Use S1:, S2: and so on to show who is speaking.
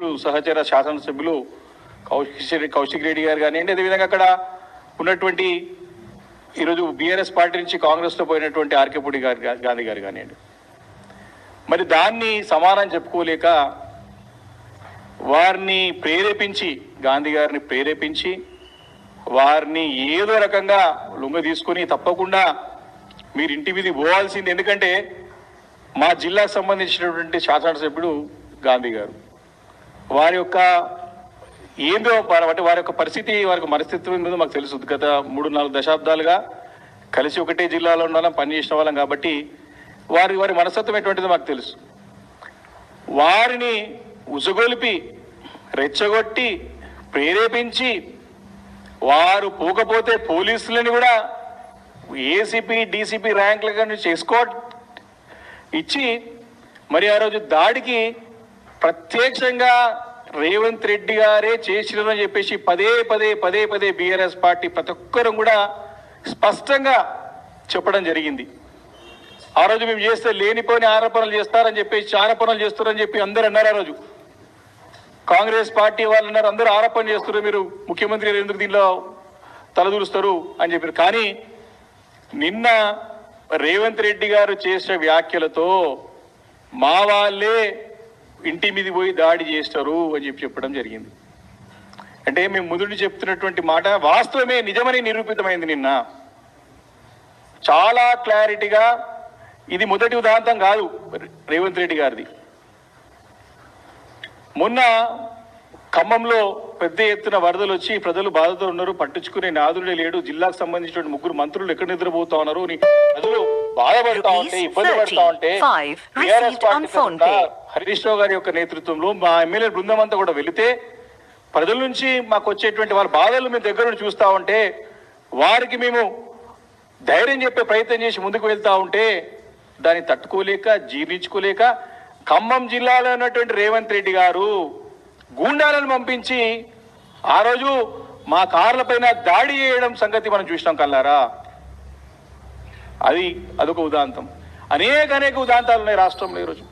S1: మిత్రులు సహచర శాసనసభ్యులు కౌశిక్ రెడ్డి గారు కానివ్వండి, అదేవిధంగా అక్కడ ఉన్నటువంటి ఈరోజు బీఆర్ఎస్ పార్టీ నుంచి కాంగ్రెస్లో పోయినటువంటి ఆర్కేపూడి గాంధీ గారు కానివ్వండి, మరి దాన్ని సమానం చెప్పుకోలేక వారిని ప్రేరేపించి, గాంధీ గారిని ప్రేరేపించి వారిని ఏదో రకంగా లొంగ తీసుకొని తప్పకుండా మీరు ఇంటి మీది పోవాల్సింది, ఎందుకంటే మా జిల్లాకు సంబంధించినటువంటి శాసనసభ్యుడు గాంధీ గారు, వారి యొక్క ఏందో అంటే వారి యొక్క పరిస్థితి, వారి యొక్క మనస్తత్వం ఏందో మాకు తెలుసు. గత 3-4 దశాబ్దాలుగా కలిసి ఒకటే జిల్లాలో ఉండాలని పనిచేసిన వాళ్ళం కాబట్టి వారి మనస్తత్వం ఎటువంటిదో మాకు తెలుసు. వారిని ఉసగొలిపి రెచ్చగొట్టి ప్రేరేపించి వారు పోకపోతే పోలీసులని కూడా ఏసీపీ డీసీపీ ర్యాంకులుగా ఎస్కార్ట్ ఇచ్చి మరి ఆ రోజు దాడికి ప్రత్యక్షంగా రేవంత్ రెడ్డి గారే చేసిరని చెప్పేసి పదే పదే బీఆర్ఎస్ పార్టీ ప్రతి ఒక్కరూ కూడా స్పష్టంగా చెప్పడం జరిగింది. ఆ రోజు మేము చేస్తే లేనిపోని ఆరోపణలు చేస్తారని చెప్పేసి, ఆరోపణలు చేస్తారని చెప్పి అందరూ అన్నారు. ఆ రోజు కాంగ్రెస్ పార్టీ వాళ్ళు అన్నారు, అందరూ ఆరోపణ చేస్తారు, మీరు ముఖ్యమంత్రి గారు ఎందుకు దీనిలో తలదూరుస్తారు అని చెప్పారు. కానీ నిన్న రేవంత్ రెడ్డి గారు చేసిన వ్యాఖ్యలతో మా వాళ్ళే ఇంటి మీద పోయి దాడి చేస్తారు అని చెప్పడం జరిగింది. అంటే మేము మొదటి చెప్తున్నటువంటి మాట వాస్తవమే, నిజమని నిరూపితమైంది. నిన్న చాలా క్లారిటీగా ఇది మొదటి ఉదాంతం కాదు రేవంత్ రెడ్డి గారిది. మొన్న ఖమ్మంలో పెద్ద ఎత్తున వరదలు వచ్చి ప్రజలు బాధతో ఉన్నారు, పట్టించుకునే నాదుడే లేడు, జిల్లాకు సంబంధించిన 3 మంత్రులు ఎక్కడ నిద్రపోతా ఉన్నారు, ప్రజలు బాధపడతా ఉంటే, ఇబ్బంది పడతా ఉంటే టీఆర్ఎస్ పార్టీ హరీష్ రావు గారి యొక్క నేతృత్వంలో మా ఎమ్మెల్యే బృందం అంతా కూడా వెళితే ప్రజల నుంచి మాకు వచ్చేటువంటి వారి బాధలు మేము దగ్గర నుండి చూస్తా ఉంటే వారికి మేము ధైర్యం చెప్పే ప్రయత్నం చేసి ముందుకు వెళ్తా ఉంటే దాన్ని తట్టుకోలేక జీర్ణించుకోలేక ఖమ్మం జిల్లాలో ఉన్నటువంటి రేవంత్ రెడ్డి గారు గూండాలను పంపించి ఆ రోజు మా కార్ల పైన దాడి చేయడం సంగతి మనం చూసినాం కల్లారా. అదొక ఉదాంతం. అనేక ఉదాంతాలు ఉన్నాయి రాష్ట్రంలో ఈరోజు.